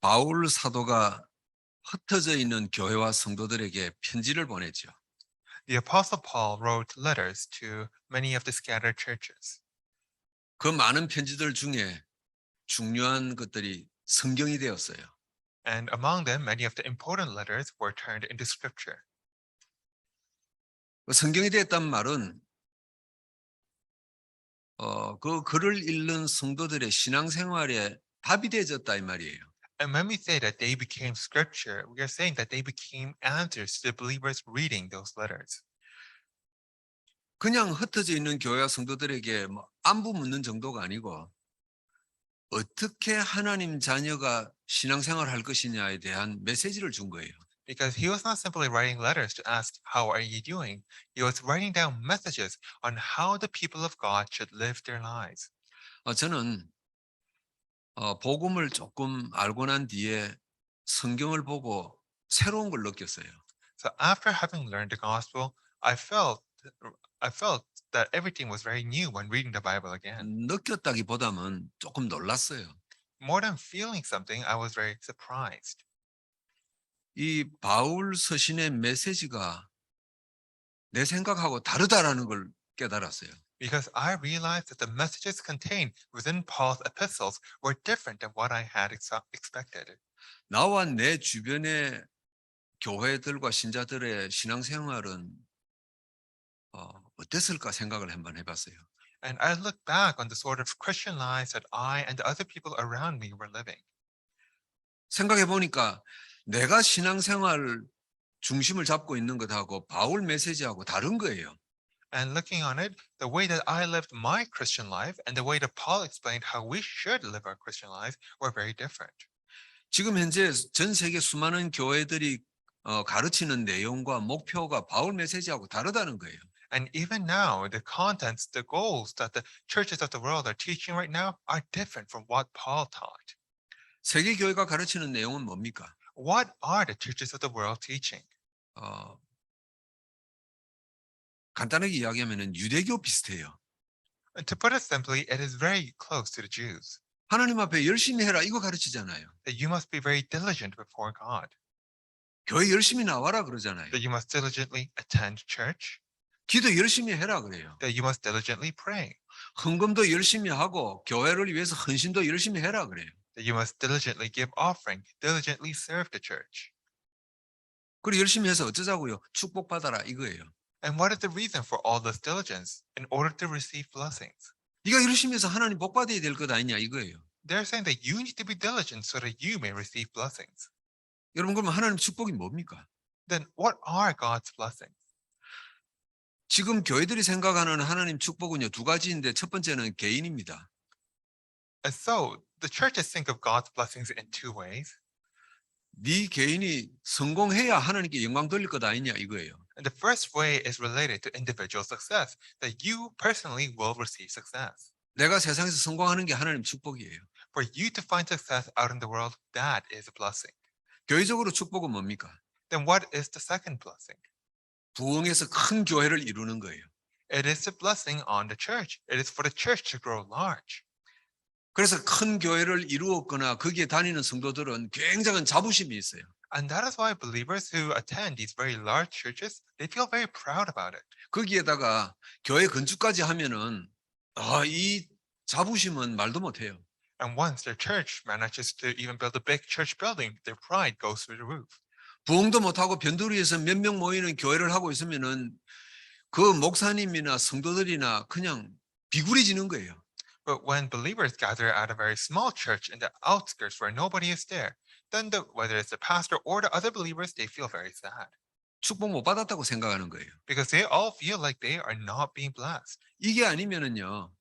바울 사도가 흩어져 있는 교회와 성도들에게 편지를 보내죠. The Apostle Paul wrote letters to many of the scattered churches, 그 많은 편지들 중에 중요한 것들이 성경이 되었어요. and among them, many of the important letters were turned into scripture. 그 성경이 되었다는 말은 그 글을 읽는 성도들의 신앙생활에 답이 되어졌다 이 말이에요. And when we say that they became scripture, we are saying that they became answers to the believers reading those letters. 그냥 흩어져 있는 교회와 성도들에게 뭐 안부 묻는 정도가 아니고 어떻게 하나님 자녀가 신앙생활을 할 것이냐에 대한 메시지를 준 거예요. Because he was not simply writing letters to ask, how are you doing? He was writing down messages on how the people of God should live their lives. 저는 복음을 조금 알고 난 뒤에 성경을 보고 새로운 걸 느꼈어요. So after having learned the gospel, I felt I felt that everything was very new when reading the Bible again. 느꼈다기보다는 조금 놀랐어요. More than feeling something, I was very surprised. 이 바울 서신의 메시지가 내 생각하고 다르다라는 걸 깨달았어요. Because I realized that the messages contained within Paul's epistles were different than what I had expected. 나와 내 주변의 교회들과 신자들의 신앙생활은 어땠을까 생각을 한번 해봤어요. And I look back on the sort of Christian lives that I and the other people around me were living. 생각해 보니까 내가 신앙생활 중심을 잡고 있는 것하고 바울 메시지하고 다른 거예요. And looking on it, the way that I lived my Christian life and the way that Paul explained how we should live our Christian lives were very different. 지금 현재 전 세계 수많은 교회들이 가르치는 내용과 목표가 바울 메시지하고 다르다는 거예요. And even now, the contents, the goals that the churches of the world are teaching right now are different from what Paul taught. 세계 교회가 가르치는 내용은 뭡니까? What are the churches of the world teaching? 어, 간단하게 이야기하면 유대교 비슷해요. And to put it simply, it is very close to the Jews. 하나님 앞에 열심히 해라 이거 가르치잖아요. That you must be very diligent before God. 교회 열심히 나와라 그러잖아요. That you must diligently attend church. 기도 열심히 해라 그래요. That you must diligently pray. 헌금도 열심히 하고 교회를 위해서 헌신도 열심히 해라 그래요. That you must diligently give offering, diligently serve the church. 그리고 열심히 해서 어쩌자고요? 축복받아라 이거예요. And what is the reason for all this diligence? In order to receive blessings. 네가 열심히 해서 하나님 복 받아야 될 것 아니냐 이거예요. They're saying that you need to be diligent so that you may receive blessings. 여러분 그러면 하나님 축복이 뭡니까? Then what are God's blessings? 지금 교회들이 생각하는 하나님 축복은요 두 가지인데 첫 번째는 개인입니다. And so the churches think of God's blessings in two ways. 네 개인이 성공해야 하나님께 영광 돌릴 것 아니냐 이거예요. And the first way is related to individual success, that you personally will receive success. 내가 세상에서 성공하는 게 하나님 축복이에요. For you to find success out in the world, that is a blessing. 교회적으로 축복은 뭡니까? Then what is the second blessing? 부흥해서 큰 교회를 이루는 거예요. It is a blessing on the church. It is for the church to grow large. 그래서 큰 교회를 이루었거나 거기에 다니는 성도들은 굉장한 자부심이 있어요. And that is why believers who attend these very large churches, they feel very proud about it. 거기에다가 교회 건축까지 하면은 이 자부심은 말도 못해요. And once their church manages to even build a big church building, their pride goes through the roof. 부흥도 못하고 변두리에서 몇 명 모이는 교회를 하고 있으면은 그 목사님이나 성도들이나 그냥 비굴해지는 거예요. But when believers gather at a very small church in the outskirts where nobody is there, then whether it's the pastor or the other believers, they feel very sad. 축복 못 받았다고 생각하는 거예요. Because they all feel like they are not being blessed. 이게 아니면은요.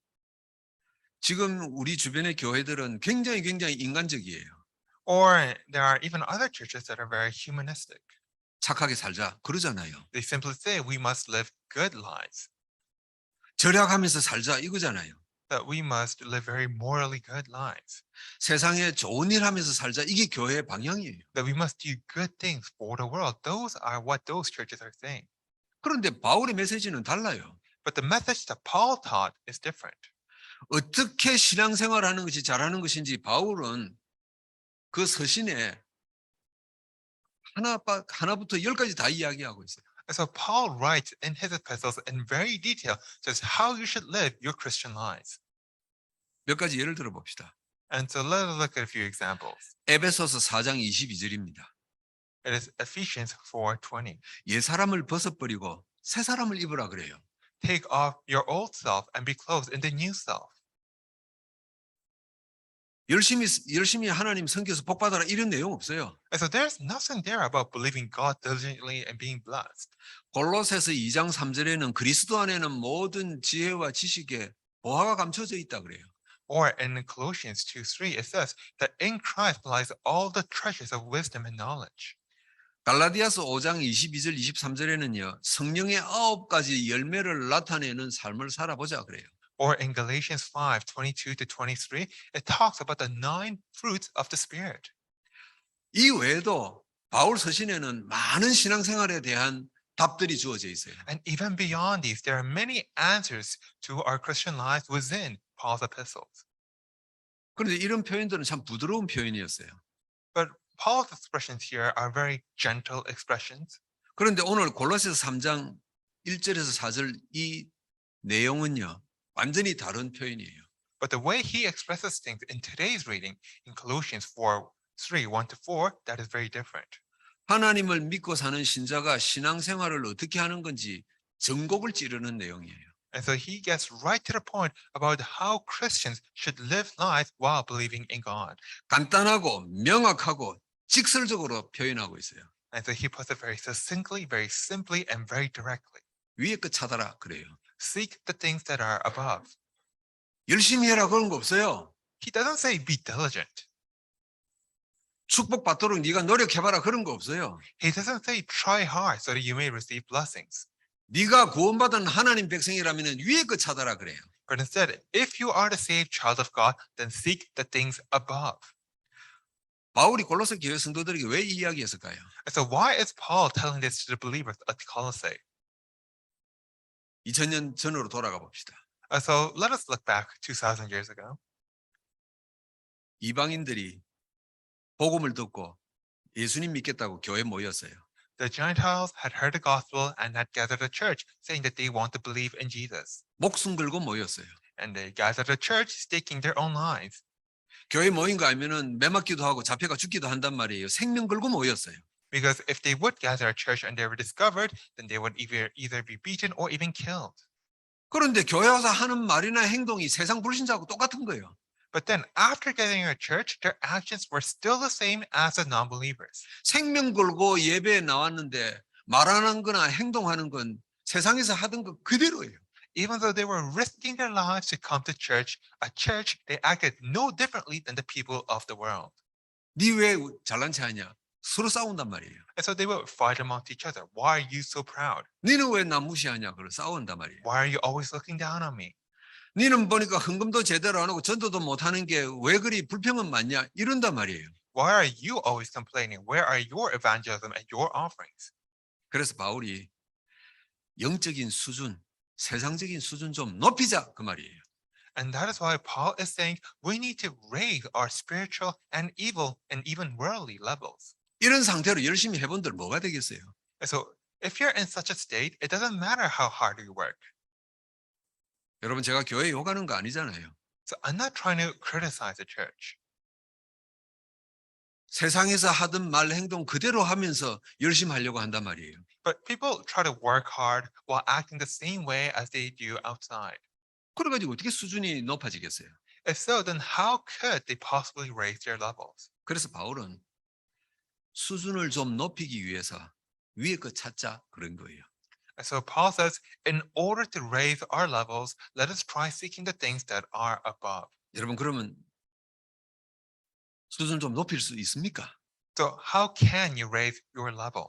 지금 우리 주변의 교회들은 굉장히 인간적이에요. Or there are even other churches that are very humanistic. 착하게 살자 그러잖아요. They simply say we must live good lives, 절약하면서 살자 이거잖아요. that we must live very morally good lives, 세상에 좋은 일 하면서 살자 이게 교회의 방향이에요. that we must do good things for the world. Those are what those churches are saying. 그런데 바울의 메시지는 달라요. But the message that Paul taught is different. 어떻게 신앙생활하는 것이 잘하는 것인지 바울은 그 서신에 하나부터 열까지 다 이야기하고 있어요. And so Paul writes in his epistles in very detail just how you should live your Christian lives. 몇 가지 예를 들어 봅시다. And so let us look at a few examples. 에베소서 4장 22절입니다. It is Ephesians 4:20. 옛 사람을 벗어버리고 새 사람을 입으라 그래요. Take off your old self and be clothed in the new self. 열심히 하나님 섬겨서 복 받아라 이런 내용 없어요. And so there's nothing there about believing God diligently and being blessed. 골로새서 2장 3절에는 그리스도 안에는 모든 지혜와 지식에 보화가 감춰져 있다 그래요. Or in Colossians 2:3, it says that in Christ lies all the treasures of wisdom and knowledge. 갈라디아서 5장 22절 23절에는요. 성령의 9가지 열매를 나타내는 삶을 살아보자 그래요. Or in Galatians 5:22-23, it talks about the 9 fruits of the Spirit. 이 외에도 바울 서신에는 많은 신앙생활에 대한 답들이 주어져 있어요. And even beyond these, there are many answers to our Christian lives within Paul's epistles. 그런데 이런 표현들은 참 부드러운 표현이었어요. But Paul's expressions here are very gentle expressions. 그런데 오늘 골로새서 3장 1절에서 4절 이 내용은요. 완전히 다른 표현이에요. But the way he expresses things in today's reading, in Colossians 4:3, 1-4, that is very different. 하나님을 믿고 사는 신자가 신앙생활을 어떻게 하는 건지 전곡을 찌르는 내용이에요. And so he gets right to the point about how Christians should live life while believing in God. 간단하고 명확하고 직설적으로 표현하고 있어요. And so he puts it very succinctly, very simply, and very directly. 위에 거 찾아라 그래요. Seek the things that are above. 열심히 해라 그런 거 없어요. He doesn't say be diligent. 축복받도록 네가 노력해봐라 그런 거 없어요. He doesn't say try hard so that you may receive blessings. 네가 구원받은 하나님 백성이라면 위에 거 찾아라 그래요. But instead, if you are the saved child of God, then seek the things above. 바울이 골로새 교회 성도들에게 왜 이 이야기했을까요? And so why is Paul telling this to the believers at Colossae? 2000년 전으로 돌아가 봅시다. So let us look back 2,000 years ago. 이방인들이 복음을 듣고 예수님 믿겠다고 교회에 모였어요. The Gentiles had heard the gospel and had gathered a church saying that they want to believe in Jesus. 목숨 걸고 모였어요. And they gathered a church staking their own lives. 교회 모인 거 알면은 매 맞기도 하고 잡혀가 죽기도 한단 말이에요. 생명 걸고 모였어요. Because if they would gather a church and they were discovered, then they would either be beaten or even killed. 그런데 교회 와서 하는 말이나 행동이 세상 불신자하고 똑같은 거예요. But then after gathering a church, their actions were still the same as the non-believers. 생명 걸고 예배에 나왔는데 말하는 거나 행동하는 건 세상에서 하던 거 그대로예요. Even though they were risking their lives to come to church, they acted no differently than the people of the world. 네 왜 잘난 체 하냐? 서로 싸운단 말이에요. And so they would fight amongst each other. Why are you so proud? 너는 왜 나 무시하냐? 그걸 싸운단 말이에요. Why are you always looking down on me? 너는 보니까 헌금도 제대로 안 하고 전도도 못 하는 게 왜 그리 불평은 많냐? 이런단 말이에요. Why are you always complaining? Where are your evangelism and your offerings? 그래서 바울이 영적인 수준, 세상적인 수준 좀 높이자 그 말이에요. And that is why Paul is saying we need to raise our spiritual and evil and even worldly levels. 이런 상태로 열심히 해본들 뭐가 되겠어요? And so if you're in such a state, it doesn't matter how hard you work. 여러분 제가 교회 욕하는 거 아니잖아요. So I'm not trying to criticize the church. 세상에서 하던 말 행동 그대로 하면서 열심히 하려고 한단 말이에요. But people try to work hard while acting the same way as they do outside. 그래가지고 어떻게 수준이 높아지겠어요? If so, then how could they possibly raise their levels? 그래서 바울은 수준을 좀 높이기 위해서 위에 거 찾자 그런 거예요. And so Paul says, in order to raise our levels, let us try seeking the things that are above. 여러분 그러면 수준 좀 높일 수 있습니까? So how can you raise your level?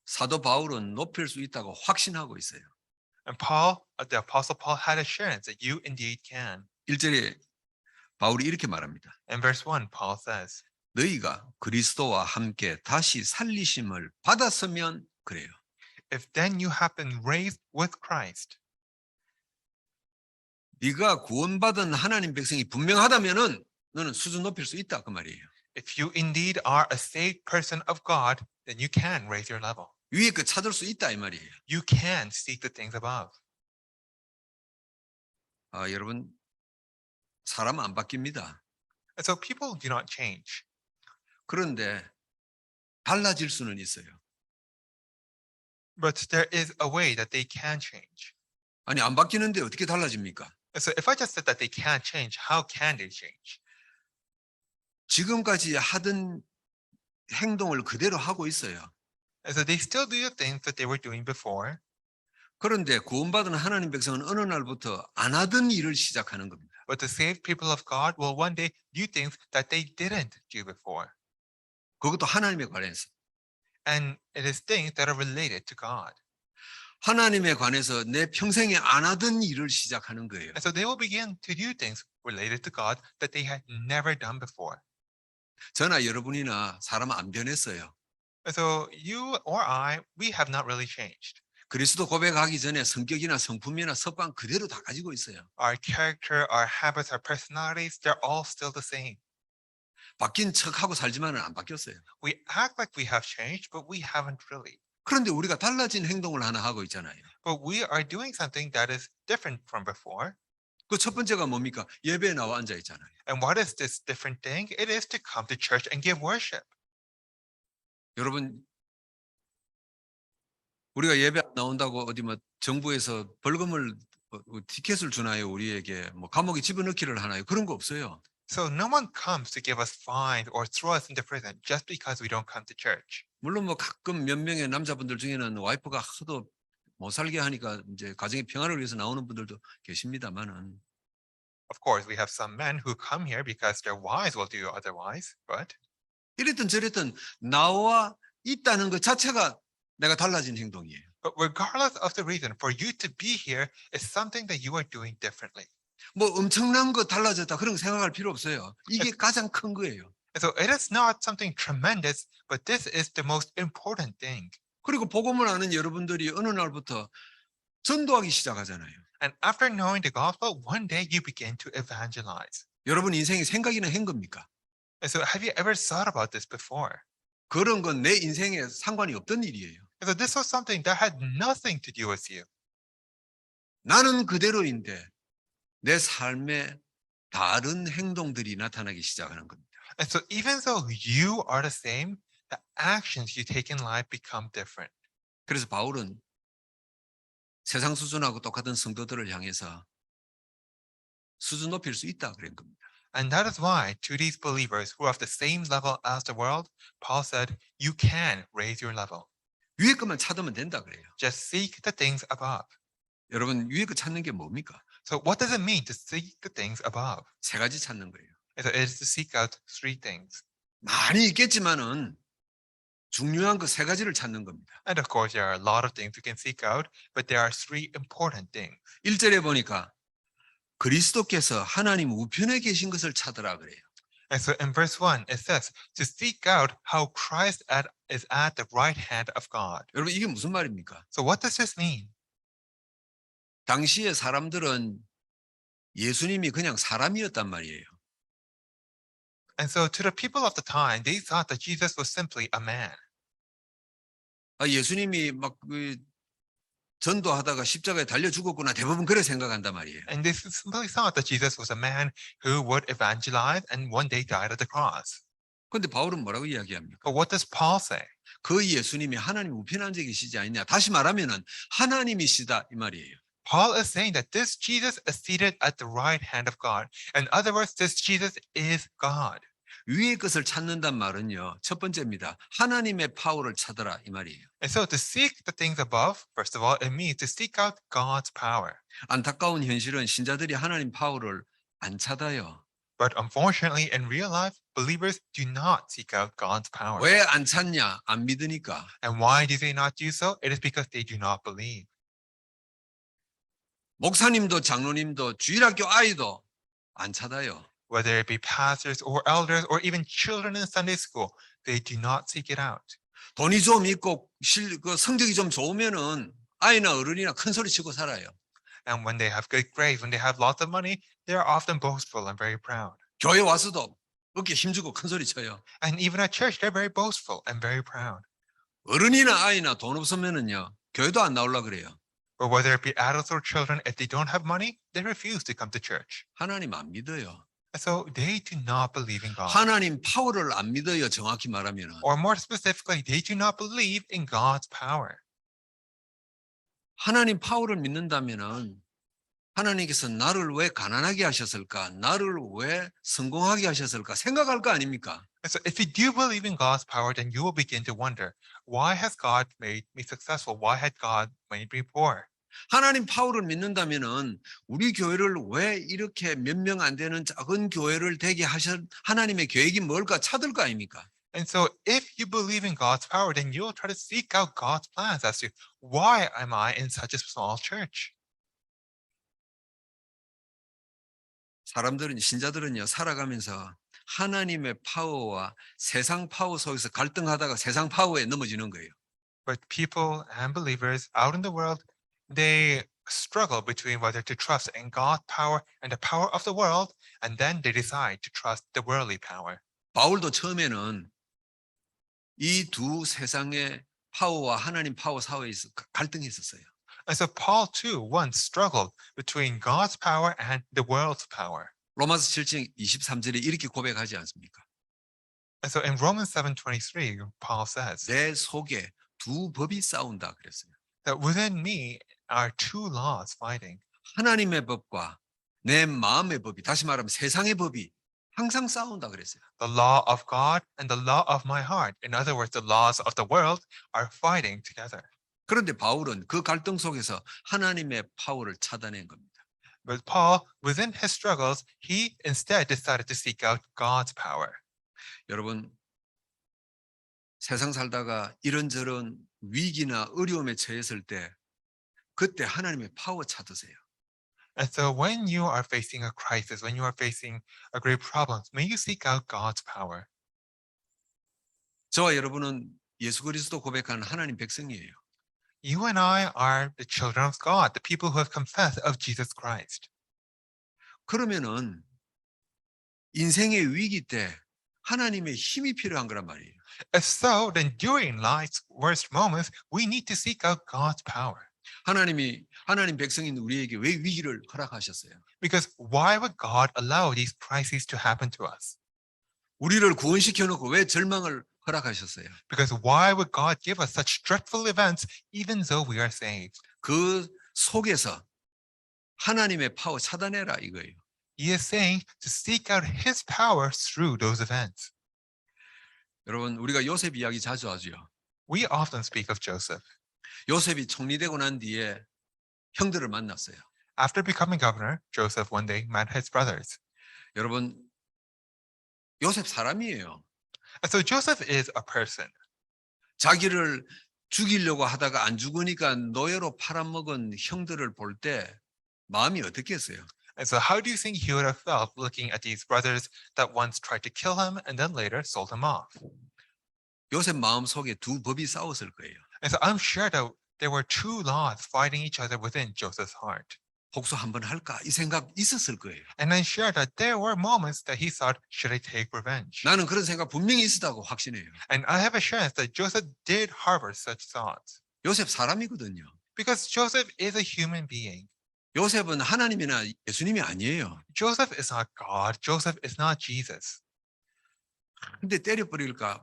사도 바울은 높일 수 있다고 확신하고 있어요. And Paul, the apostle Paul had assurance that you indeed can. 1절에 바울이 이렇게 말합니다. In verse 1, Paul says, 너희가 그리스도와 함께 다시 살리심을 받았으면 그래요. if then you have been raised with Christ, 네가 구원받은 하나님 백성이 분명하다면은 너는 수준 높일 수 있다 그 말이에요. If you indeed are a saved person of God, then you can raise your level. 위에 거 찾을 수 있다 이 말이에요. You can seek the things above. 여러분 사람은 안 바뀝니다. And so people do not change. 그런데 달라질 수는 있어요. But there is a way that they can change. 아니 안 바뀌는데 어떻게 달라집니까? And so if I just said that they can't change, how can they change? 지금까지 하던 행동을 그대로 하고 있어요. And so they still do the things that they were doing before. 그런데 구원받은 하나님 백성은 어느 날부터 안 하던 일을 시작하는 겁니다. But the saved people of God will one day do things that they didn't do before. 그것도 하나님에 관해서. And it is things that are related to God. 하나님에 관해서 내 평생에 안 하던 일을 시작하는 거예요. And so they will begin to do things related to God that they had never done before. 저나 여러분이나 사람 안 변했어요. And so you or I, we have not really changed. 그리스도 고백하기 전에 성격이나 성품이나 습관 그대로 다 가지고 있어요. Our character, our habits, our personalities, they're all still the same. 바뀐 척하고 살지만은 안 바뀌었어요. We act like we have changed, but we haven't really. 그런데 우리가 달라진 행동을 하나 하고 있잖아요. But we are doing something that is different from before. 그 첫 번째가 뭡니까? 예배에 나와 앉아 있잖아요. And what is this different thing? It is to come to church and give worship. 여러분 우리가 예배 안 나온다고 어디 뭐 정부에서 벌금을 티켓을 주나요? 우리에게 뭐 감옥에 집어넣기를 하나요? 그런 거 없어요. So no one comes to give us fines or throw us into prison just because we don't come to church. 물론 뭐 가끔 몇 명의 남자분들 중에는 와이프가 하도 못 살게 하니까 이제 가정의 평화를 위해서 나오는 분들도 계십니다만은 Of course, we have some men who come here because their wives will do otherwise, but 이랬든 저랬든 나와 있다는 것 자체가 내가 달라진 행동이에요. regardless of the reason, for you to be here is something that you are doing differently. 뭐 엄청난 거 달라졌다 그런 거 생각할 필요 없어요. 이게 가장 큰 거예요. And so it is not something tremendous, but this is the most important thing. 그리고 복음을 아는 여러분들이 어느 날부터 전도하기 시작하잖아요. And after knowing the gospel, one day you begin to evangelize. 여러분 인생에 생각이나 한 겁니까? And so have you ever thought about this before? 그런 건 내 인생에 상관이 없던 일이에요. And so this was something that had nothing to do with you. 나는 그대로인데 내 삶에 다른 행동들이 나타나기 시작하는 겁니다. And so even though you are the same, the actions you take in life become different. 그래서 바울은 세상 수준하고 똑같은 성도들을 향해서 수준 높일 수 있다 그런 겁니다. And that is why to these believers who are of the same level as the world, Paul said, you can raise your level. 위에 것만 찾으면 된다 그래요. Just seek the things above. 여러분 위에 거 찾는 게 뭡니까? So what does it mean to seek the things above? 세 가지 찾는 거예요. It is to seek out three things. 많이 있겠지만은 중요한 그 세 가지를 찾는 겁니다. And of course, there are a lot of things you can seek out, but there are three important things. 1절에 보니까 그리스도께서 하나님 우편에 계신 것을 찾으라 그래요. And so in verse 1, it says to seek out how Christ is at the right hand of God. 여러분 이게 무슨 말입니까? So what does this mean? 당시의 사람들은 예수님이 그냥 사람이었단 말이에요. And so to the people of the time, they thought that Jesus was simply a man. 예수님이 막 전도하다가 십자가에 달려 죽었구나 대부분 그래 생각한단 말이에요. And they simply thought that Jesus was a man who would evangelize and one day died at the cross. 그런데 바울은 뭐라고 이야기합니까? But what does Paul say? 그 예수님이 하나님 우편에 앉아 계시지 않냐. 다시 말하면은 하나님이시다 이 말이에요. Paul is saying that this Jesus is seated at the right hand of God. In other words, this Jesus is God. 위의 것을 찾는단 말은요. 첫 번째입니다. 하나님의 파워를 찾으라 이 말이에요. And so to seek the things above, first of all, it means to seek out God's power. 안타까운 현실은 신자들이 하나님 파워를 안 찾아요. But unfortunately, in real life, believers do not seek out God's power. 왜 안 찾냐? 안 믿으니까. And why do they not do so? It is because they do not believe. 목사님도 장로님도 주일학교 아이도 안 찾아요. Whether it be pastors or elders or even children in Sunday school, they do not seek it out. 돈이 좀 있고 성적이 좀 좋으면은 아이나 어른이나 큰 소리 치고 살아요. And when they have good grades, when they have lots of money, they are often boastful and very proud. 교회 와서도 어깨 힘주고 큰 소리 쳐요. And even at church, they're very boastful and very proud. 어른이나 아이나 돈 없으면은요, 교회도 안 나오려 그래요. Or whether it be adults or children, if they don't have money, they refuse to come to church. 하나님 안 믿어요. And so they do not believe in God. 하나님 파워를 안 믿어요. 정확히 말하면은. Or more specifically, they do not believe in God's power. 하나님 파워를 믿는다면은 하나님께서 나를 왜 가난하게 하셨을까? 나를 왜 성공하게 하셨을까? 생각할 거 아닙니까? And so if you do believe in God's power, then you will begin to wonder, why has God made me successful? Why had God made me poor? 하나님 파워를 믿는다면은 우리 교회를 왜 이렇게 몇 명 안 되는 작은 교회를 되게 하셨 하나님의 계획이 뭘까 찾을 거 아닙니까? And so if you believe in God's power, then you'll try to seek out God's plans as to why am I in such a small church? 사람들은 신자들은요 살아가면서 하나님의 파워와 세상 파워 속에서 갈등하다가 세상 파워에 넘어지는 거예요. But people and believers out in the world, they struggle between whether to trust in God's power and the power of the world, and then they decide to trust the worldly power. 바울도 처음에는 이 두 세상의 파워와 하나님 파워 사이에서 갈등했었어요. And so Paul too once struggled between God's power and the world's power. 로마서 7장 23절에 이렇게 고백하지 않습니까? And so in Romans 7:23, Paul says 내 속에 두 법이 싸운다 그랬어요. that within me are two laws fighting. 하나님의 법과 내 마음의 법이, 다시 말하면 세상의 법이 항상 싸운다 그랬어요. The law of God and the law of my heart. In other words, the laws of the world are fighting together. 그런데 바울은 그 갈등 속에서 하나님의 파워를 찾아낸 겁니다. But Paul, within his struggles, he instead decided to seek out God's power. 여러분, 세상 살다가 이런저런 위기나 어려움에 처했을 때 그때 하나님의 파워 찾으세요. And so when you are facing a crisis, when you are facing a great problem, may you seek out God's power. 저와 여러분은 예수 그리스도 고백한 하나님 백성이에요. You and I are the children of God, the people who have confessed of Jesus Christ. 그러면은 인생의 위기 때 하나님의 힘이 필요한 거란 말이에요. If so, then during life's worst moments, we need to seek out God's power. 하나님 백성인 우리에게 왜 위기를 허락하셨어요? Because why would God allow these crises to happen to us? 우리를 구원시켜 놓고 왜 절망을 허락하셨어요? Because why would God give us such dreadful events even though we are saved? 그 속에서 하나님의 파워 찾아내라 이거예요. He is saying to seek out his power through those events. 여러분, 우리가 요셉 이야기 자주 하죠. We often speak of Joseph. 요셉이 총리되고 난 뒤에 형들을 만났어요. After becoming governor, Joseph one day met his brothers. 여러분, 요셉 사람이에요. And so Joseph is a person. 자기를 죽이려고 하다가 안 죽으니까 노예로 팔아먹은 형들을 볼 때 마음이 어떻겠어요? And so how do you think he would have felt looking at these brothers that once tried to kill him and then later sold him off? 요셉 마음 속에 두 법이 싸웠을 거예요. And so I'm sure that there were two laws fighting each other within Joseph's heart. 복수 한번 할까 이 생각 있었을 거예요. And I'm sure that there were moments that he thought, should I take revenge? 나는 그런 생각 분명히 있었다고 확신해요. And I have assurance that Joseph did harbor such thoughts. 요셉 사람이거든요. Because Joseph is a human being. 요셉은 하나님이나 예수님이 아니에요. Joseph is not God. Joseph is not Jesus. 근데 때려버릴까?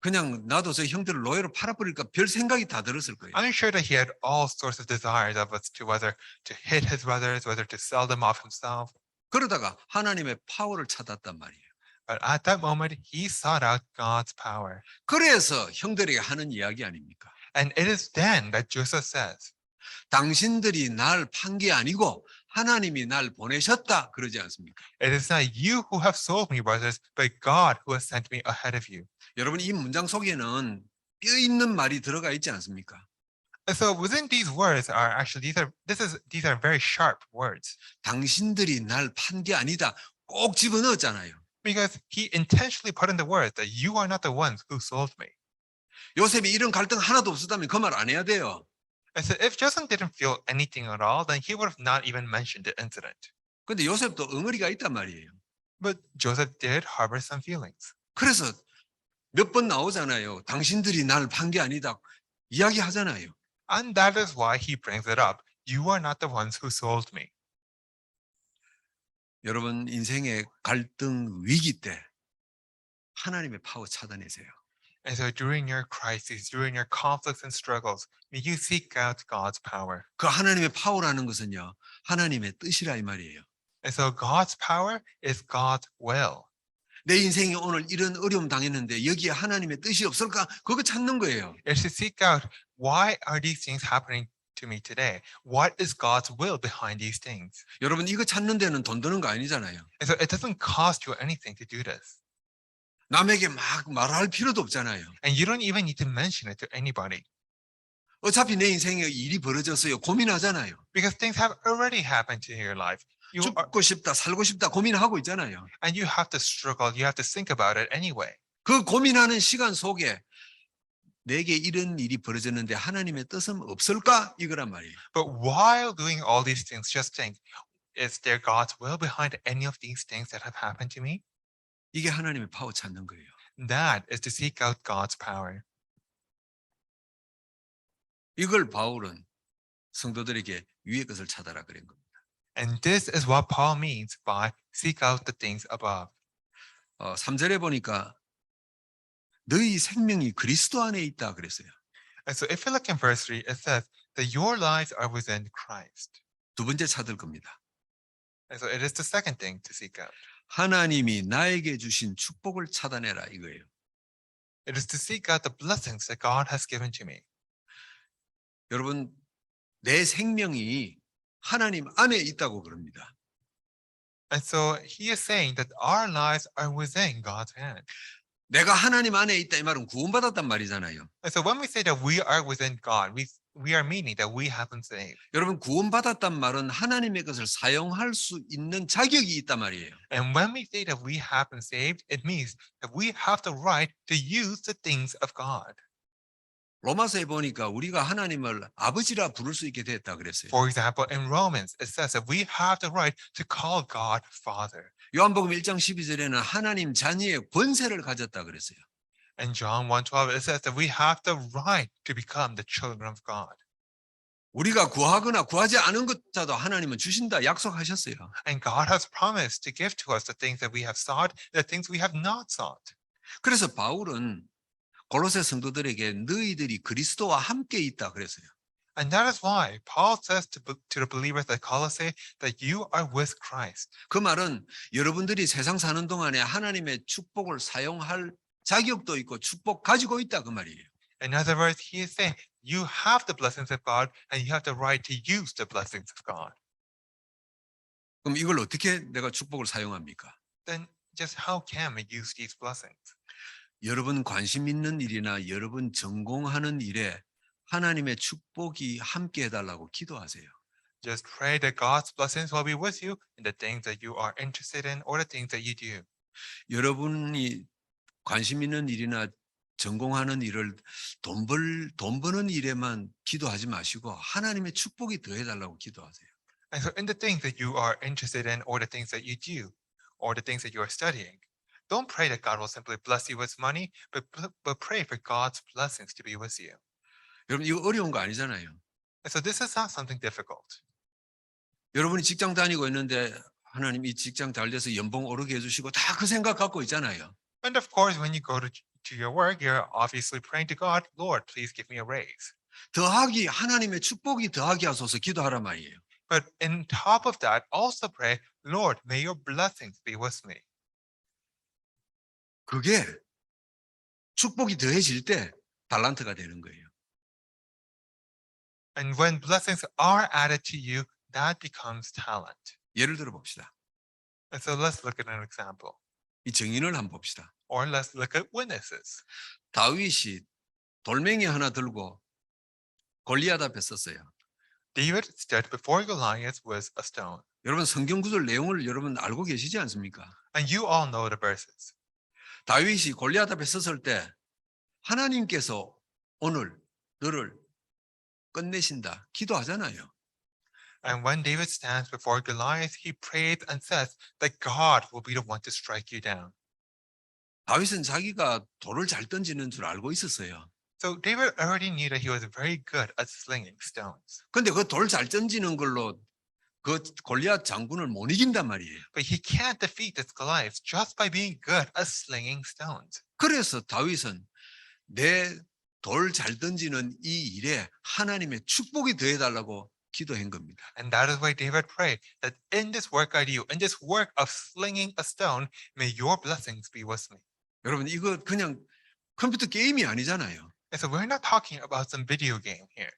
그냥 나도 저 형들을 노예로 팔아버릴까? 별 생각이 다 들었을 거예요. I'm sure that he had all sorts of desires of us to whether to hit his brothers, whether to sell them off himself. 그러다가 하나님의 파워를 찾았단 말이에요. But at that moment, he sought out God's power. 그래서 형들에게 하는 이야기 아닙니까? And it is then that Joseph says, 당신들이 날 판 게 아니고 하나님이 날 보내셨다 그러지 않습니까? it is not you who have sold me, brothers, but God who has sent me ahead of you. 여러분 이 문장 속에는 뼈 있는 말이 들어가 있지 않습니까? And so within these words are actually these are very sharp words 당신들이 날 판 게 아니다. 꼭 집어넣었잖아요. because he intentionally put in the word that you are not the ones who sold me. 요셉이 이런 갈등 하나도 없었다면 그 말 안 해야 돼요. And so if Joseph didn't feel anything at all, then he would have not even mentioned the incident. 근데 요셉도 엉어리가 있단 말이에요. But Joseph did harbor some feelings. 그래서 몇 번 나오잖아요. 당신들이 날 판 게 아니다. 이야기하잖아요. And that is why he brings it up. You are not the ones who sold me. 여러분 인생의 갈등 위기 때 하나님의 파워 찾아내세요. And so during your crises, during your conflicts and struggles, may you seek out God's power. 그 하나님의 파워라는 것은요. 하나님의 뜻이라 이 말이에요. And so God's power is God's will. 내 인생이 오늘 이런 어려움 당했는데 여기에 하나님의 뜻이 없을까? 그거 찾는 거예요. It's to seek out, why are these things happening to me today? What is God's will behind these things? 여러분 이거 찾는 데는 돈 드는 거 아니잖아요. And so it doesn't cost you anything to do this. 남에게 막 말할 필요도 없잖아요. And you don't even need to mention it to anybody 어차피 내 인생에 일이 벌어졌어요. 고민하잖아요. because things have already happened to your life. You are, 죽고 싶다, 살고 싶다 고민하고 있잖아요. and you have to struggle. You have to think about it anyway. 그 고민하는 시간 속에 내게 이런 일이 벌어졌는데 하나님의 뜻은 없을까? 이거란 말이에요. But while doing all these things, just think, is there God's will behind any of these things that have happened to me? 이게 하나님의 파워 찾는 거예요. That is to seek out God's power. 이걸 바울은 성도들에게 위의 것을 찾아라 그런 겁니다. And this is what Paul means by seek out the things above. 3절에 보니까 너희 생명이 그리스도 안에 있다 그랬어요. And so if you look in verse 3, it says that your lives are within Christ. 두 번째 찾을 겁니다. And so it is the second thing to seek out. 하나님이 나에게 주신 축복을 찾아내라 이거예요. It is to seek out the blessings that God has given to me. 여러분 내 생명이 하나님 안에 있다고 그럽니다. And so he is saying that our lives are within God's hand. 내가 하나님 안에 있다 이 말은 구원받았단 말이잖아요. And so when we say that we are within God, we are meaning that we have been saved. 여러분 구원받았단 말은 하나님의 것을 사용할 수 있는 자격이 있단 말이에요. And when we say that we have been saved, it means that we have the right to use the things of God. 로마서에 보니까 우리가 하나님을 아버지라 부를 수 있게 됐다 그랬어요. For example, in Romans, it says that we have the right to call God Father. 요한복음 1장 12절에는 하나님 자녀의 권세를 가졌다 그랬어요. In John 1:12, it says that we have the right to become the children of God. 우리가 구하거나 구하지 않은 것자도 하나님은 주신다 약속하셨어요. And God has promised to give to us the things that we have sought, the things we have not sought. 그래서 바울은 골로새 성도들에게 너희들이 그리스도와 함께 있다 그랬어요. And that is why Paul says to the believers at Colossae that you are with Christ. 그 말은 여러분들이 세상 사는 동안에 하나님의 축복을 사용할 자격도 있고 축복 가지고 있다 그 말이에요. In other words, he is saying you have the blessings of God and you have the right to use the blessings of God. 그럼 이걸 어떻게 내가 축복을 사용합니까? Then just how can we use these blessings? 여러분 관심 있는 일이나 여러분 전공하는 일에 하나님의 축복이 함께 해달라고 기도하세요. Just pray that God's blessings will be with you in the things that you are interested in or the things that you do. 여러분이 관심 있는 일이나 전공하는 일을 돈 버는 일에만 기도하지 마시고 하나님의 축복이 더해달라고 기도하세요. And so in the things that you are interested in or the things that you do or the things that you are studying, don't pray that God will simply bless you with money, but pray for God's blessings to be with you. 여러분 이거 어려운 거 아니잖아요. And so this is not something difficult. 여러분이 직장 다니고 있는데 하나님 이 직장 잘 돼서 연봉 오르게 해주시고 다 그 생각 갖고 있잖아요. And of course, when you go to your work, you're obviously praying to God, Lord, please give me a raise. 더하기 하나님의 축복이 더하기 하소서 기도하란 말이에요. But in top of that, also pray, Lord, may your blessings be with me. 그게 축복이 더해질 때 달란트가 되는 거예요. And when blessings are added to you, that becomes talent. 예를 들어 봅시다. And so let's look at an example. 이 증인을 한번 봅시다. Or let's look at witnesses. 다윗이 돌멩이 하나 들고 골리앗 앞에 섰어요. David stood before Goliath with a stone. 여러분 성경 구절 내용을 여러분 알고 계시지 않습니까? And you all know the verses. 다윗이 골리앗 앞에 섰을 때 하나님께서 오늘 너를 끝내신다 기도하잖아요. And when David stands before Goliath, he prays and says that God will be the one to strike you down. 다윗은 자기가 돌을 잘 던지는 줄 알고 있었어요. So David already knew that he was very good at slinging stones. 근데 그 돌 잘 던지는 걸로 그 골리앗 장군을 못 이긴단 말이에요. But he can't defeat this Goliath just by being good at slinging stones. 그래서 다윗은 내 돌 잘 던지는 이 일에 하나님의 축복이 더해달라고 기도한 겁니다. And that is why David prayed that in this work I do, in this work of slinging a stone, may your blessings be with me. 여러분 이거 그냥 컴퓨터 게임이 아니잖아요. And so we're not talking about some video game here.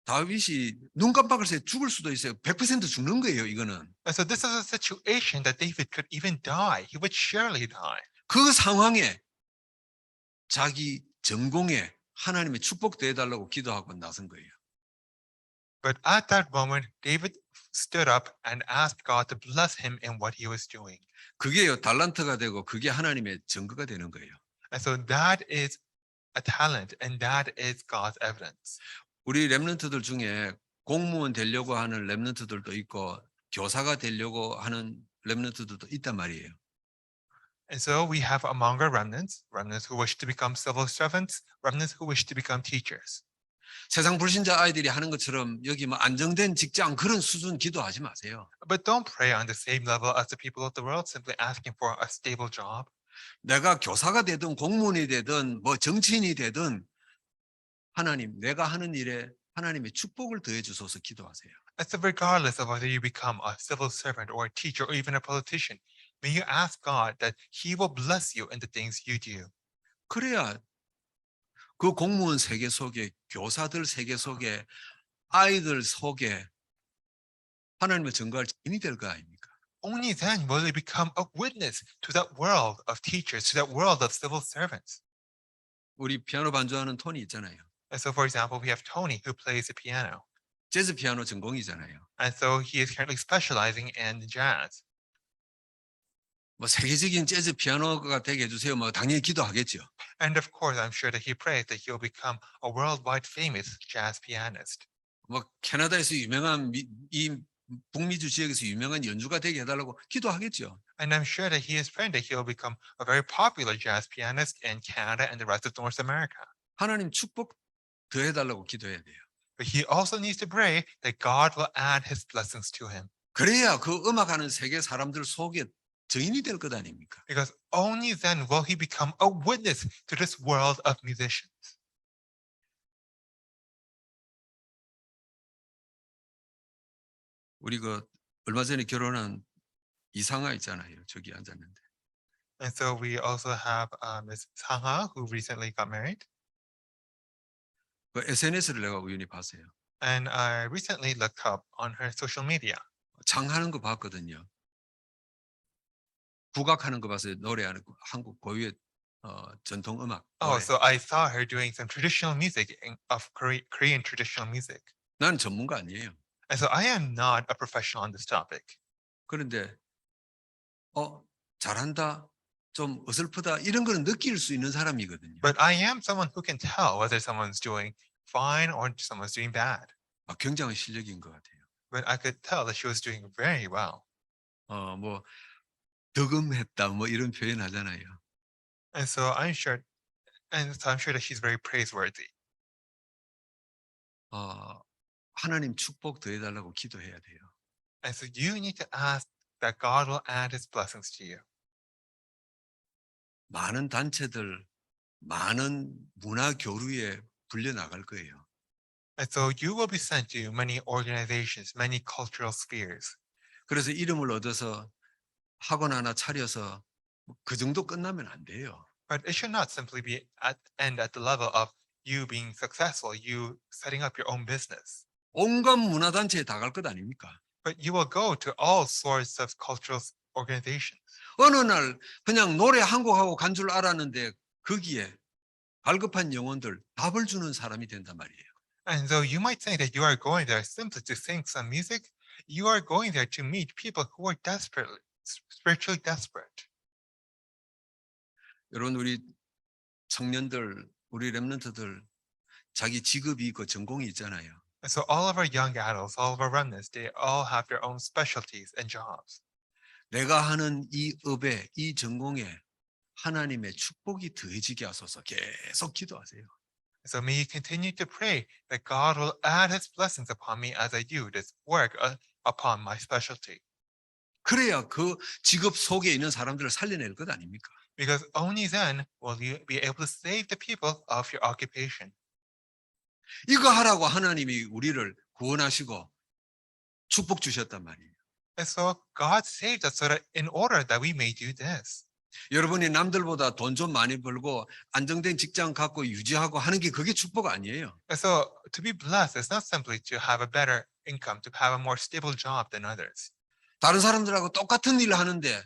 다윗이 눈 깜빡할 새 죽을 수도 있어요. 100% 죽는 거예요, 이거는. And so this is a situation that David could even die. He would surely die. 그 상황에 자기 전공에 하나님의 축복 더해달라고 기도하고 나선 거예요. But at that moment, David stood up and asked God to bless him in what he was doing. 그게요 달란트가 되고 그게 하나님의 증거가 되는 거예요. And so that is a talent and that is God's evidence. 우리 렘넌트들 중에 공무원 되려고 하는 렘넌트들도 있고 교사가 되려고 하는 렘넌트들도 있단 말이에요. And so we have among our remnants, remnants who wish to become civil servants, remnants who wish to become teachers. 세상 불신자 아이들이 하는 것처럼 여기 뭐 안정된 직장 그런 수준 기도하지 마세요. But don't pray on the same level as the people of the world, simply asking for a stable job. 내가 교사가 되든 공무원이 되든 뭐 정치인이 되든 하나님 내가 하는 일에 하나님의 축복을 더해 주소서 기도하세요. And so regardless of whether you become a civil servant or a teacher or even a politician, may you ask God that he will bless you in the things you do. 그래야 그 공무원 세계 속에 교사들 세계 속에 아이들 속에 하나님을 증거할 증인이 될 거 아닙니까? Only then will they become a witness to that world of teachers, to that world of civil servants. 우리 피아노 반주하는 톤이 있잖아요. And so, for example, we have Tony who plays the piano. 재즈 피아노 전공이잖아요. And so he is currently specializing in jazz. 뭐 세계적인 재즈 피아노가 되게 해주세요. 뭐 당연히 기도하겠죠. And of course, I'm sure that he prays that he'll become a worldwide famous jazz pianist. 뭐 캐나다에서 유명한 이 북미주 지역에서 유명한 연주가 되게 해달라고 기도하겠죠. And I'm sure that he is praying that he'll become a very popular jazz pianist in Canada and the rest of North America. 하나님 축복 더해달라고 기도해야 돼요. But he also needs to pray that God will add his blessings to him. 그래야 그 음악하는 세계 사람들 속에 증인이 될 것 아닙니까? Because only then will he become a witness to this world of musicians. 우리 그 얼마 전에 결혼한 이상아 있잖아요. 저기 앉았는데. And so we also have Ms. Sangha, who recently got married. 그 SNS를 내가 우연히 봤어요. And I recently looked up on her social media. 장하는 거 봤거든요. 국악하는 거 봤어요. 노래하는 거, 한국 고유의 전통 음악. Oh, 노래. so I saw her doing some traditional music of Korean traditional music. 난 전문가 아니에요. And so I am not a professional on this topic. 그런데 잘한다, 좀 어설프다 이런 거는 느낄 수 있는 사람이거든요. But I am someone who can tell whether someone's doing fine or someone's doing bad. 굉장한 실력인 것 같아요. But I could tell that she was doing very well. 뭐 득음했다 뭐 이런 표현 하잖아요. And so I'm sure that she's very praiseworthy. 하나님 축복 더해달라고 기도해야 돼요. And so you need to ask that God will add his blessings to you. 많은 단체들, 많은 문화 교류에 불려 나갈 거예요. And so you will be sent to many organizations, many cultural spheres. 그래서 이름을 얻어서 학원 하나 차려서 그 정도 끝나면 안 돼요. But it should not simply be end at the level of you being successful, you setting up your own business. 온갖 문화 단체에 다 갈 것 아닙니까? But you will go to all sorts of cultural organizations. 어느 날 그냥 노래 한 곡 하고 간 줄 알았는데 거기에 갈급한 영혼들 답을 주는 사람이 된단 말이에요. And so you might think that you are going there simply to sing some music. You are going there to meet people who are spiritually desperate. 여러분 우리 청년들, 우리 렘넌트들 자기 직업이 있고 전공이 있잖아요. And so all of our young adults, all of our remnants, they all have their own specialties and jobs. 내가 하는 이 업에, 이 전공에 하나님의 축복이 더해지게 하소서. 계속 기도하세요. So may you continue to pray that God will add his blessings upon me as I do this work upon my specialty. 그래야 그 직업 속에 있는 사람들을 살려낼 것 아닙니까? Because only then will you be able to save the people of your occupation. 이거 하라고 하나님이 우리를 구원하시고 축복 주셨단 말이에요. And so God saved us so that in order that we may do this. 여러분이 남들보다 돈 좀 많이 벌고 안정된 직장 갖고 유지하고 하는 게 그게 축복 아니에요. And so to be blessed is not simply to have a better income, to have a more stable job than others. 다른 사람들하고 똑같은 일을 하는데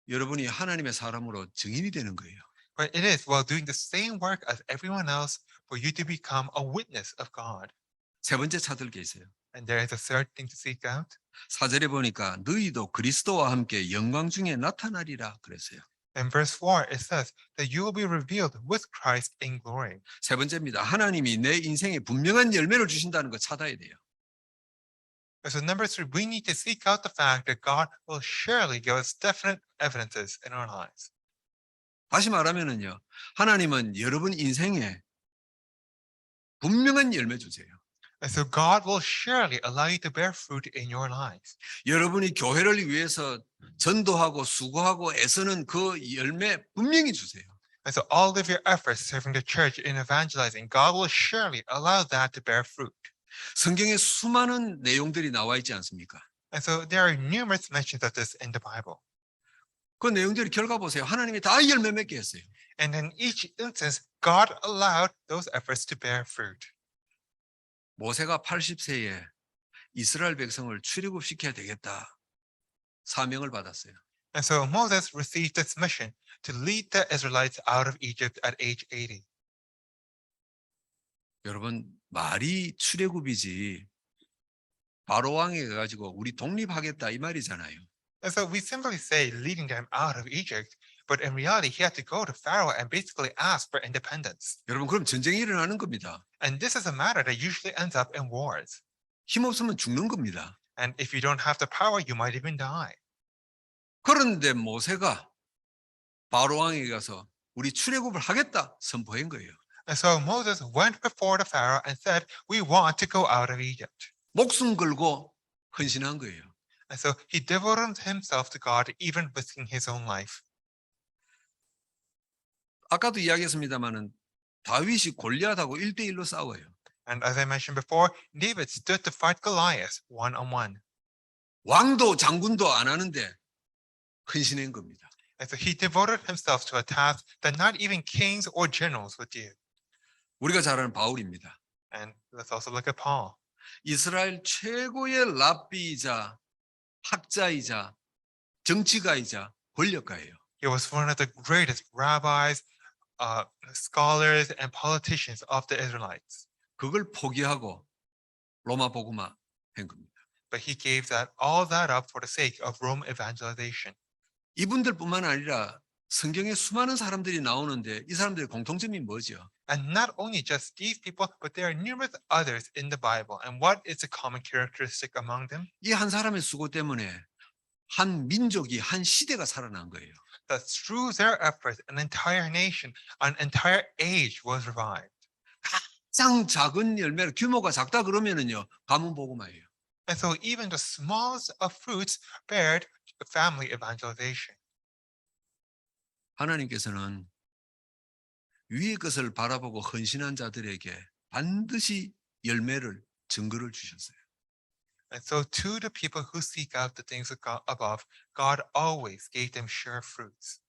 여러분이 하나님의 사람으로 증인이 되는 거예요. But it is while doing the same work as everyone else for you to become a witness of God. 세 번째 찾을 게 있어요. And there is a third thing to seek out. 4절에 보니까 너희도 그리스도와 함께 영광 중에 나타나리라 그랬어요. In verse 4, it says that you will be revealed with Christ in glory. 세 번째입니다. 하나님이 내 인생에 분명한 열매를 주신다는 거 찾아야 돼요. And so number 3, we need to seek out the fact that God will surely give us definite evidences in our lives. 다시 말하면은요. 하나님은 여러분 인생에 분명한 열매 주세요. And so God will surely allow you to bear fruit in your lives. 여러분이 교회를 위해서 전도하고 수고하고 애쓰는 그 열매 분명히 주세요. And so all of your efforts serving the church in evangelizing, God will surely allow that to bear fruit. 성경에 수많은 내용들이 나와 있지 않습니까? And so there are numerous mentions of this in the Bible. 그 내용들이 결과 보세요. 하나님이 다 열매 맺게 했어요. And in each instance, God allowed those efforts to bear fruit. 모세가 80세에 이스라엘 백성을 출애굽시켜야 되겠다. 사명을 받았어요. And so Moses received this mission to lead the Israelites out of Egypt at age 80. 여러분 말이 출애굽이지 바로 왕에 가지고 우리 독립하겠다 이 말이잖아요. And so we simply say leading them out of Egypt, but in reality, he had to go to Pharaoh and basically ask for independence. 여러분 그럼 전쟁이 일어나는 겁니다. And this is a matter that usually ends up in wars. 힘없으면 죽는 겁니다. And if you don't have the power, you might even die. 그런데 모세가 바로 왕에게 가서 우리 출애굽을 하겠다 선포한 거예요. And so Moses went before the Pharaoh and said, we want to go out of Egypt. 목숨 걸고 헌신한 거예요. And so he devoted himself to God, even risking his own life. 아까도 이야기했습니다마는 다윗이 골리앗하고 1대1로 싸워요. And as I mentioned before, David stood to fight Goliath one-on-one. 왕도 장군도 안 하는데 헌신한 겁니다. And so he devoted himself to a task that not even kings or generals would do. 우리가 잘 아는 바울입니다. And let's also look at Paul. 이스라엘 최고의 랍비이자 학자이자 정치가이자 권력가예요. He was one of the greatest rabbis, scholars, and politicians of the Israelites. 그걸 포기하고 로마 복음화 한 겁니다. But he gave all that up for the sake of Rome evangelization. 이분들뿐만 아니라 성경에 수많은 사람들이 나오는데 이 사람들의 공통점이 뭐죠? And not only just these people, but there are numerous others in the Bible. And what is the common characteristic among them? 이 한 사람의 수고 때문에 한 민족이 한 시대가 살아난 거예요. That through their efforts, an entire nation, an entire age was revived. 가장 작은 열매로 규모가 작다 그러면은요 가문 복음화예요. And so even the smallest of fruits bared family evangelization. 하나님께서는 위의 것을 바라보고 헌신한 자들에게 반드시 열매를 증거를 주셨어요. And so to the people who seek out the things of God above, God always gave them sure fruits.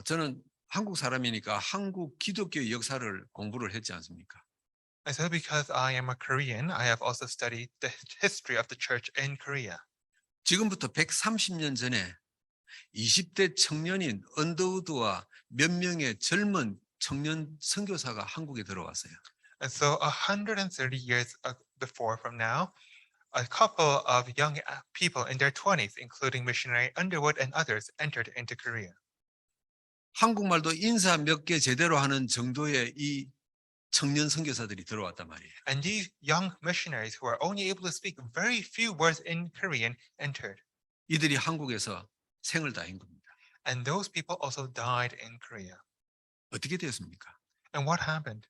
저는 한국 사람이니까 한국 기독교의 역사를 공부를 했지 않습니까? And so because I am a Korean, I have also studied the history of the church in Korea. 지금부터 130년 전에 20대 청년인 언더우드와 몇 명의 젊은 청년 선교사가 한국에 들어왔어요. And so 130 years before from now, a couple of young people in their 20s, including missionary Underwood and others, entered into Korea. 한국말도 인사 몇 개 제대로 하는 정도의 이 청년 선교사들이 들어왔단 말이에요. And these young missionaries who are only able to speak very few words in Korean entered. 이들이 한국에서 생을 다한 겁니다. And those people also died in Korea. 어떻게 되었습니까? And what happened?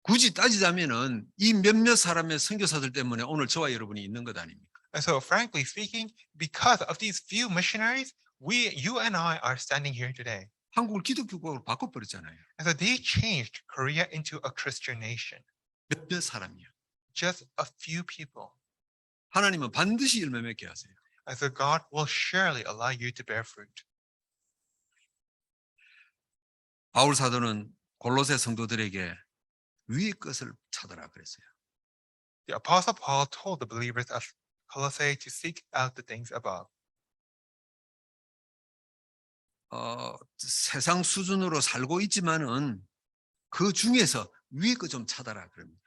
굳이 따지자면은 이 몇몇 사람의 선교사들 때문에 오늘 저와 여러분이 있는 것 아닙니까? And so, frankly speaking, because of these few missionaries, you and I are standing here today. 한국을 기독교국으로 바꿔버렸잖아요. And so they changed Korea into a Christian nation. 몇몇 사람이요. Just a few people. 하나님은 반드시 열매 맺게 하세요. And so God will surely allow you to bear fruit. 바울 사도는 골로새 성도들에게 위의 것을 찾아라 그랬어요. The Apostle Paul told the believers of Colossae to seek out the things above. 세상 수준으로 살고 있지만은 그 중에서 위의 거 좀 찾아라 그럽니다.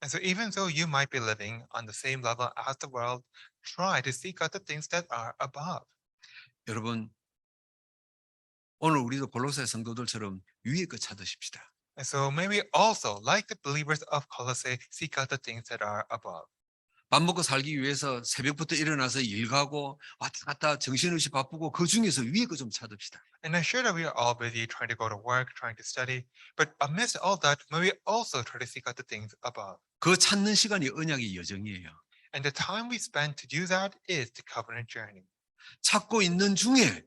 And so even though you might be living on the same level as the world, try to seek out the things that are above. 여러분, 오늘 우리도 골로새 성도들처럼 위의 거 찾으십시다. And so may we also, like the believers of Colossae, seek out the things that are above. 밥 먹고 살기 위해서 새벽부터 일어나서 일 가고 왔다 갔다 정신없이 바쁘고 그 중에서 위의 거 좀 찾읍시다. And I'm sure that we are all busy trying to go to work, trying to study, but amidst all that, may we also try to seek out the things above. 그 찾는 시간이 언약의 여정이에요. And the time we spend to do that is the covenant journey. 찾고 있는 중에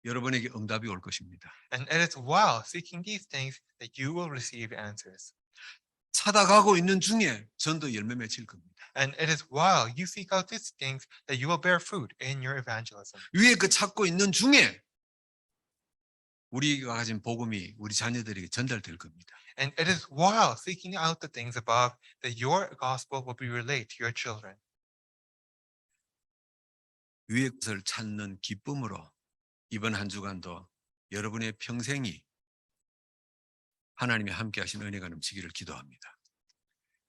여러분에게 응답이 올 것입니다. And it is while seeking these things that you will receive answers. 찾아가고 있는 중에 전도 열매 맺힐 겁니다. And it is while you seek out these things that you will bear fruit in your evangelism. 위에 그 찾고 있는 중에 우리가 가진 복음이 우리 자녀들에게 전달될 겁니다. And it is while seeking out the things above that your gospel will be relayed to your children. 위의 것을 찾는 기쁨으로 이번 한 주간도 여러분의 평생이 하나님이 함께 하신 은혜가 넘치기를 기도합니다.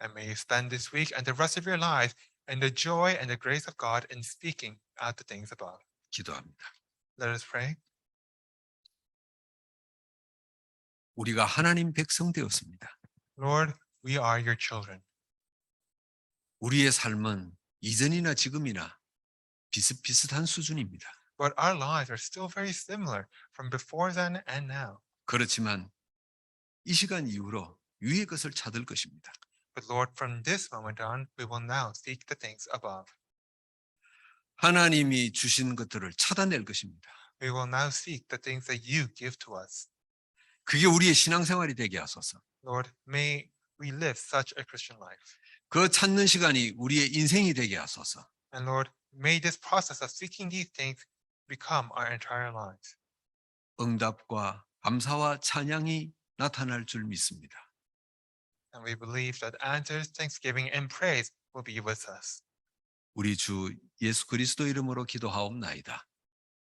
And may you spend this week and the rest of your lives in the joy and the grace of God in speaking out the things above. 기도합니다. Let us pray. 우리가 하나님 백성 되었습니다. Lord, we are your children. 우리의 삶은 이전이나 지금이나 비슷비슷한 수준입니다. But our lives are still very similar from before then and now. 그렇지만 이 시간 이후로 위의 것을 찾을 것입니다. But Lord, from this moment on, we will now seek the things above. 하나님이 주신 것들을 찾아낼 것입니다. We will now seek the things that you give to us. 그게 우리의 신앙생활이 되게 하소서. Lord, may we live such a Christian life. 그 찾는 시간이 우리의 인생이 되게 하소서. And Lord, may this process of seeking these things become our entire lives. 응답과 감사와 찬양이 나타날 줄 믿습니다. And we believe that answers, thanksgiving, and praise will be with us. 우리 주 예수 그리스도 이름으로 기도하옵나이다.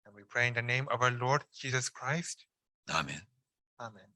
And we pray in the name of our Lord Jesus Christ. 아멘. Amen.